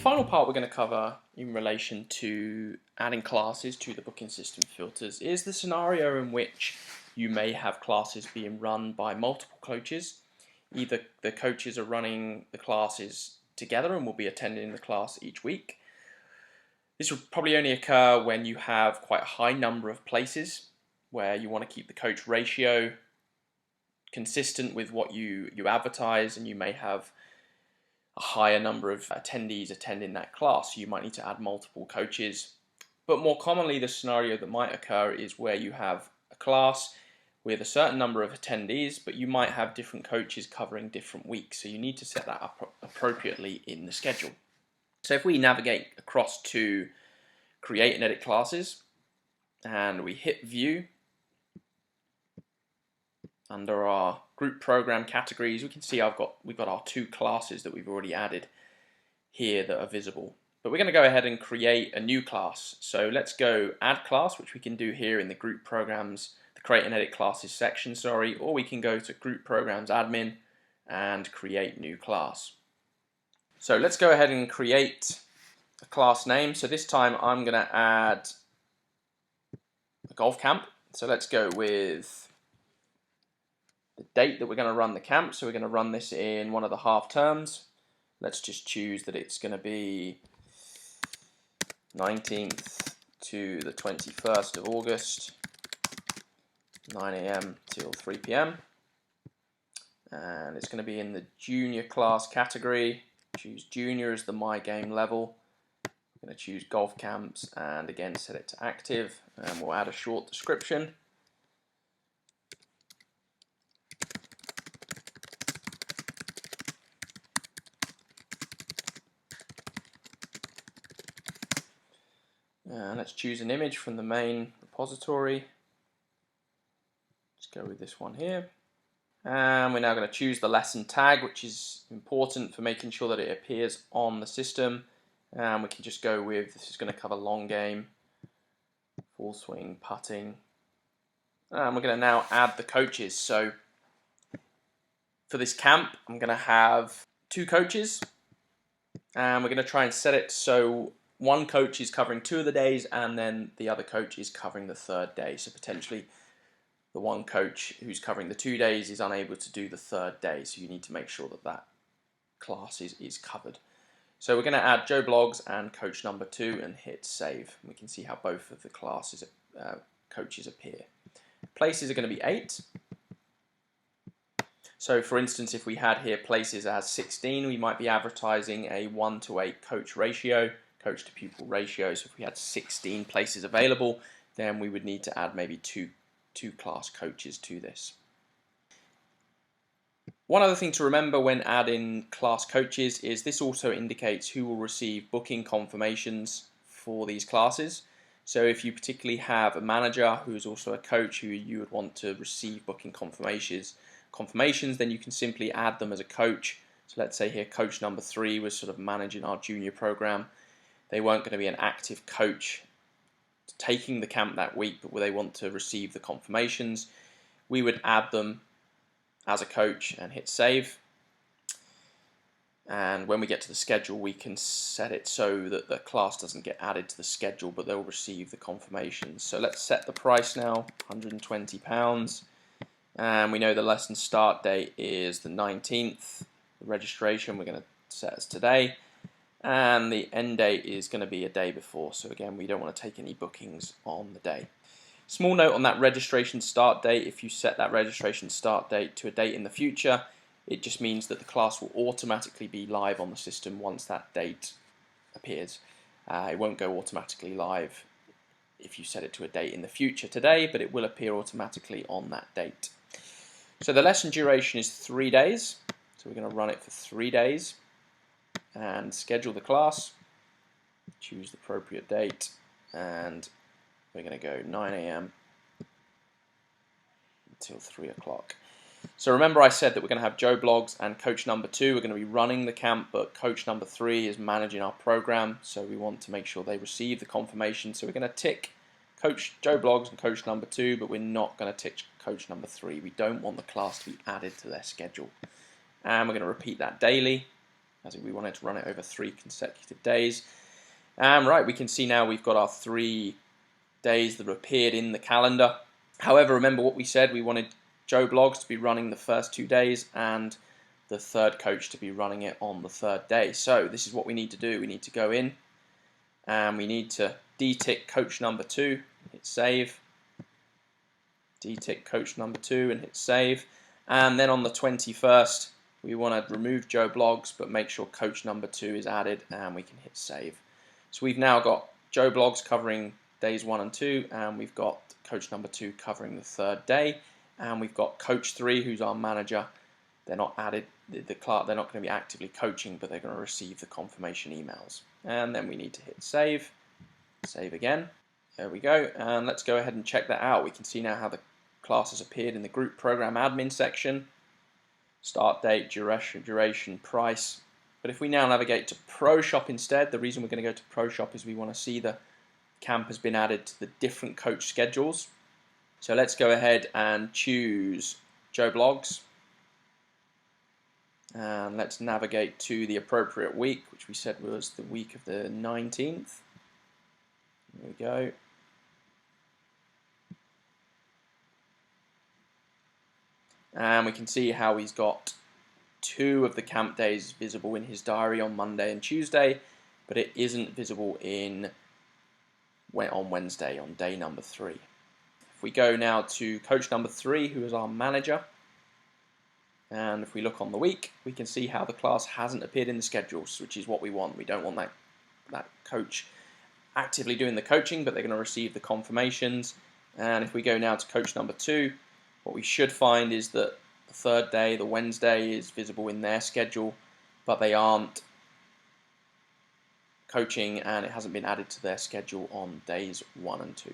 final part we're going to cover in relation to adding classes to the booking system filters is the scenario in which you may have classes being run by multiple coaches. Either the coaches are running the classes together and will be attending the class each week. This will probably only occur when you have quite a high number of places where you want to keep the coach ratio consistent with what you advertise, and you may have a higher number of attendees attending that class. So you might need to add multiple coaches. But more commonly, the scenario that might occur is where you have a class with a certain number of attendees, but you might have different coaches covering different weeks. So you need to set that up appropriately in the schedule. So if we navigate across to create and edit classes, and we hit view, under our group program categories, we can see we've got our two classes that we've already added here that are visible. But we're going to go ahead and create a new class. So let's go add class, which we can do here in the group programs, the create and edit classes section, or we can go to group programs admin and create new class. So let's go ahead and create a class name. So this time I'm going to add a golf camp. So let's go with the date that we're going to run the camp. So we're going to run this in one of the half terms. Let's just choose that it's going to be 19th to the 21st of August, 9 AM till 3 PM. And it's going to be in the junior class category. Choose junior as the my game level. I'm going to choose golf camps and again set it to active, and we'll add a short description. And let's choose an image from the main repository. Let's go with this one here. And we're now going to choose the lesson tag, which is important for making sure that it appears on the system. And we can just go with, this is going to cover long game, full swing, putting. And we're going to now add the coaches. So for this camp, I'm going to have two coaches. And we're going to try and set it so one coach is covering 2 of the days and then the other coach is covering the 3rd day. So potentially the one coach who's covering the 2 days is unable to do the 3rd day. So you need to make sure that that class is covered. So we're going to add Joe Bloggs and coach number 2 and hit save. We can see how both of the classes coaches appear. Places are going to be 8. So for instance, if we had here places as 16, we might be advertising a 1:8 coach ratio, coach to pupil ratio. So if we had 16 places available, then we would need to add maybe two class coaches to this. One other thing to remember when adding class coaches is this also indicates who will receive booking confirmations for these classes. So if you particularly have a manager who is also a coach who you would want to receive booking confirmations, then you can simply add them as a coach. So let's say here coach number 3 was sort of managing our junior program. They weren't going to be an active coach taking the camp that week, but they want to receive the confirmations. We would add them as a coach and hit save. And when we get to the schedule, we can set it so that the class doesn't get added to the schedule, but they'll receive the confirmations. So let's set the price now, £120. And we know the lesson start date is the 19th. The registration we're going to set as today. And the end date is going to be a day before. So again, we don't want to take any bookings on the day. Small note on that registration start date. If you set that registration start date to a date in the future, it just means that the class will automatically be live on the system once that date appears. It won't go automatically live if you set it to a date in the future today, but it will appear automatically on that date. So the lesson duration is 3 days. So we're going to run it for 3 days and schedule the class, choose the appropriate date, and we're going to go 9 AM until 3 o'clock. So remember I said that we're going to have Joe Bloggs and coach number 2 are going to be running the camp, but coach number 3 is managing our program, so we want to make sure they receive the confirmation. So we're going to tick coach Joe Bloggs and coach number 2, but we're not going to tick coach number 3. We don't want the class to be added to their schedule. And we're going to repeat that daily. as we wanted to run it over 3 consecutive days. And right, we can see now we've got our 3 days that have appeared in the calendar. However, remember what we said, we wanted Joe Bloggs to be running the first 2 days and the third coach to be running it on the 3rd day. So this is what we need to do. We need to go in and we need to detick coach number 2, hit save, detick coach number 2 and hit save. And then on the 21st, we want to remove Joe Bloggs, but make sure coach number 2 is added, and we can hit save. So we've now got Joe Bloggs covering days 1 and 2, and we've got coach number 2 covering the 3rd day, and we've got coach 3, who's our manager. They're not added, they're not going to be actively coaching, but they're going to receive the confirmation emails. And then we need to hit save, save again. There we go, and let's go ahead and check that out. We can see now how the class has appeared in the group program admin section. Start date, duration, price. But if we now navigate to ProShop instead, the reason we're going to go to ProShop is we want to see the camp has been added to the different coach schedules. So let's go ahead and choose Joe Bloggs. And let's navigate to the appropriate week, which we said was the week of the 19th. There we go. And we can see how he's got 2 of the camp days visible in his diary on Monday and Tuesday, but it isn't visible on Wednesday, on day number 3. If we go now to coach number 3, who is our manager, and if we look on the week, we can see how the class hasn't appeared in the schedules, which is what we want. We don't want that coach actively doing the coaching, but they're going to receive the confirmations. And if we go now to coach number 2, what we should find is that the 3rd day, the Wednesday, is visible in their schedule, but they aren't coaching and it hasn't been added to their schedule on days 1 and 2.